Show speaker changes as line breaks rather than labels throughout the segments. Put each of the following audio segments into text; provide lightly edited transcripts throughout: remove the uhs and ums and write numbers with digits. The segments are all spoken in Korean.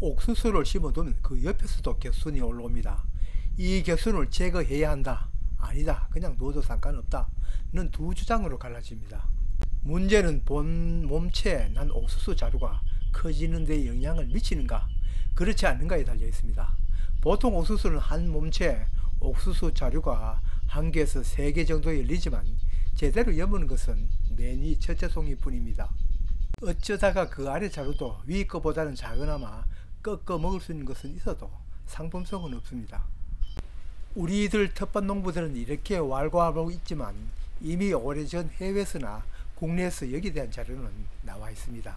옥수수를 심어두면 그 옆에서도 겨순이 올라옵니다. 이 겨순을 제거해야 한다, 아니다, 그냥 둬도 상관없다는 두 주장으로 갈라집니다. 문제는 본 몸체에 난 옥수수 자루가 커지는 데 영향을 미치는가, 그렇지 않는가에 달려 있습니다. 보통 옥수수는 한 몸체에 옥수수 자루가 1개에서 3개 정도 열리지만 제대로 여무는 것은 맨 위 첫째 송이 뿐입니다. 어쩌다가 그 아래 자루도 위 거보다는 작으나마 꺾어 먹을 수 있는 것은 있어도 상품성은 없습니다. 우리들 텃밭 농부들은 이렇게 왈가왈부하고 있지만 이미 오래전 해외에서나 국내에서 여기에 대한 자료는 나와 있습니다.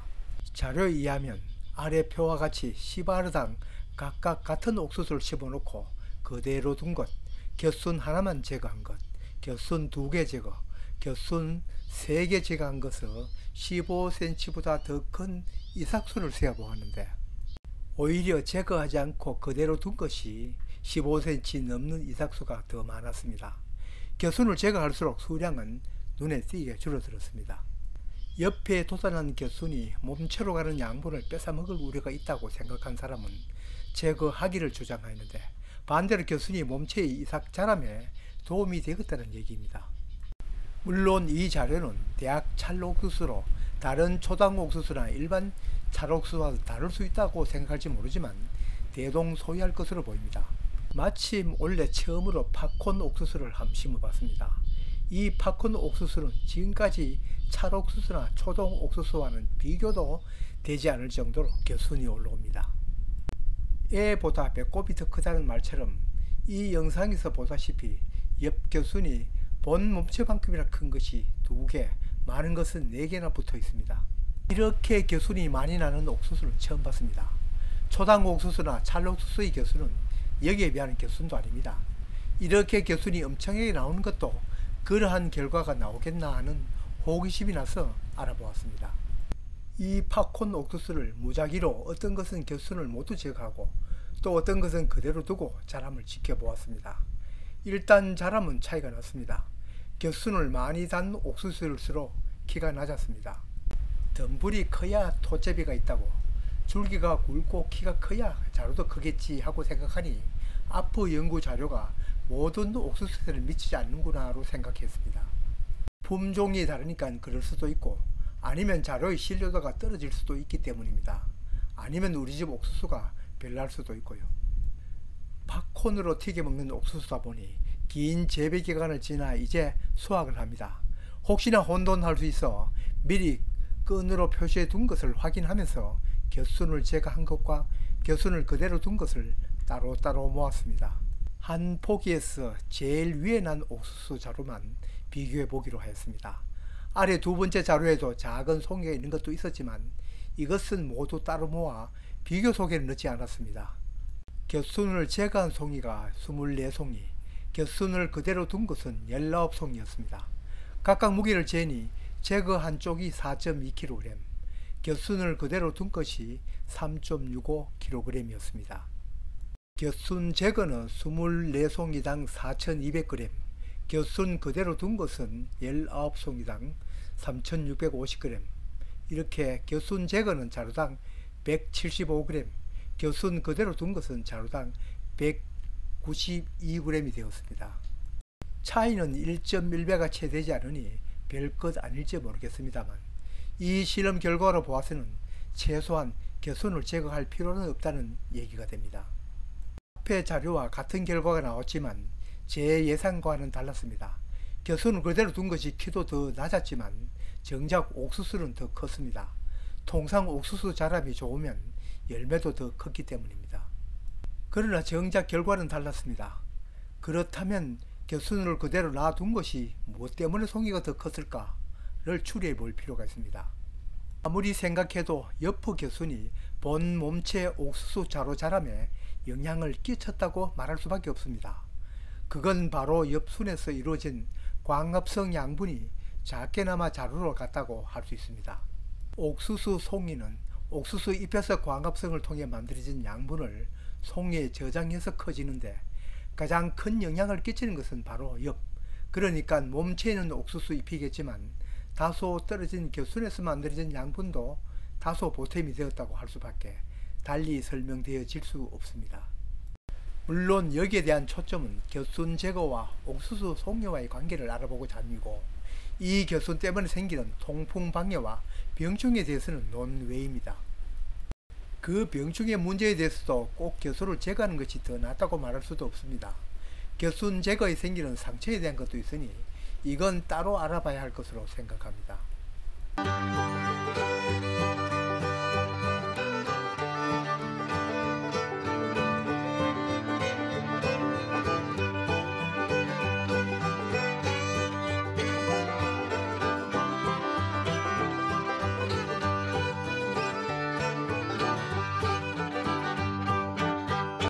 자료에 의하면 아래 표와 같이 10아르당 각각 같은 옥수수를 심어놓고 그대로 둔 것, 겨순 하나만 제거한 것, 겨순 2개 제거, 겨순 3개 제거한 것을 15cm보다 더 큰 이삭순을 세어보았는데 오히려 제거하지 않고 그대로 둔 것이 15cm 넘는 이삭수가 더 많았습니다. 겨순을 제거할수록 수량은 눈에 띄게 줄어들었습니다. 옆에 돋아난 겨순이 몸체로 가는 양분을 뺏어먹을 우려가 있다고 생각한 사람은 제거하기를 주장하였는데 반대로 겨순이 몸체의 이삭 자람에 도움이 되겠다는 얘기입니다. 물론 이 자료는 대학 찰옥수수로 다른 초당옥수수나 일반 찰옥수수와 다를 수 있다고 생각할지 모르지만 대동소이할 것으로 보입니다. 마침 올해 처음으로 팝콘 옥수수를 한번 심어봤습니다. 이 팝콘 옥수수는 지금까지 찰옥수수나 초동 옥수수와는 비교도 되지 않을 정도로 겨순이 올라옵니다. 애보다 배꼽이 더 크다는 말처럼 이 영상에서 보다시피 옆 겨순이 본 몸체만큼이나 큰 것이 2개, 많은 것은 4개나 붙어 있습니다. 이렇게 겨순이 많이 나는 옥수수를 처음 봤습니다. 초당 옥수수나 찰옥수수의 겨순은 여기에 비하는 겨순도 아닙니다. 이렇게 겨순이 엄청나게 나오는 것도 그러한 결과가 나오겠나 하는 호기심이 나서 알아보았습니다. 이 팝콘 옥수수를 무작위로 어떤 것은 겨순을 모두 제거하고 또 어떤 것은 그대로 두고 자람을 지켜보았습니다. 일단 자람은 차이가 났습니다. 겨순을 많이 단 옥수수일수록 키가 낮았습니다. 덤불이 커야 토제비가 있다고, 줄기가 굵고 키가 커야 자루도 크겠지 하고 생각하니 앞의 연구 자료가 모든 옥수수에는 미치지 않는구나로 생각했습니다. 품종이 다르니까 그럴 수도 있고 아니면 자료의 신뢰도가 떨어질 수도 있기 때문입니다. 아니면 우리 집 옥수수가 별날 수도 있고요. 팝콘으로 튀겨 먹는 옥수수다 보니 긴 재배 기간을 지나 이제 수확을 합니다. 혹시나 혼돈할 수 있어 미리 끈으로 표시해 둔 것을 확인하면서 겨순을 제거한 것과 겨순을 그대로 둔 것을 따로따로 모았습니다. 한 포기에서 제일 위에 난 옥수수 자루만 비교해 보기로 하였습니다. 아래 두 번째 자루에도 작은 송이가 있는 것도 있었지만 이것은 모두 따로 모아 비교 소개를 넣지 않았습니다. 겨순을 제거한 송이가 24송이, 겨순을 그대로 둔 것은 19송이였습니다. 각각 무게를 재니 제거한 쪽이 4.2kg, 겨순을 그대로 둔 것이 3.65kg이었습니다. 겨순 제거는 24송이당 4,200g, 겨순 그대로 둔 것은 19송이당 3,650g, 이렇게 겨순 제거는 자루당 175g, 겨순 그대로 둔 것은 자루당 192g이 되었습니다. 차이는 1.1배가 채 되지 않으니 별것 아닐지 모르겠습니다만 이 실험 결과로 보아서는 최소한 겨순을 제거할 필요는 없다는 얘기가 됩니다. 앞의 자료와 같은 결과가 나왔지만 제 예상과는 달랐습니다. 겨순을 그대로 둔 것이 키도 더 낮았지만 정작 옥수수는 더 컸습니다. 통상 옥수수 자람이 좋으면 열매도 더 컸기 때문입니다. 그러나 정작 결과는 달랐습니다. 그렇다면 겨순을 그대로 놔둔 것이 무엇 때문에 송이가 더 컸을까를 추리해 볼 필요가 있습니다. 아무리 생각해도 옆의 겨순이 본 몸체 옥수수 자루 자람에 영향을 끼쳤다고 말할 수밖에 없습니다. 그건 바로 옆순에서 이루어진 광합성 양분이 작게나마 자루로 갔다고 할 수 있습니다. 옥수수 송이는 옥수수 잎에서 광합성을 통해 만들어진 양분을 송이에 저장해서 커지는데 가장 큰 영향을 끼치는 것은 바로 옆, 그러니까 몸체에는 옥수수 잎이겠지만 다소 떨어진 겨순에서 만들어진 양분도 다소 보탬이 되었다고 할 수밖에 달리 설명되어질 수 없습니다. 물론 여기에 대한 초점은 겨순 제거와 옥수수 송료와의 관계를 알아보고자 함이고, 이 겨순 때문에 생기는 통풍 방해와 병충에 대해서는 논외입니다. 그 병충해 문제에 대해서도 꼭 겨순을 제거하는 것이 더 낫다고 말할 수도 없습니다. 겨순 제거에 생기는 상처에 대한 것도 있으니 이건 따로 알아봐야 할 것으로 생각합니다.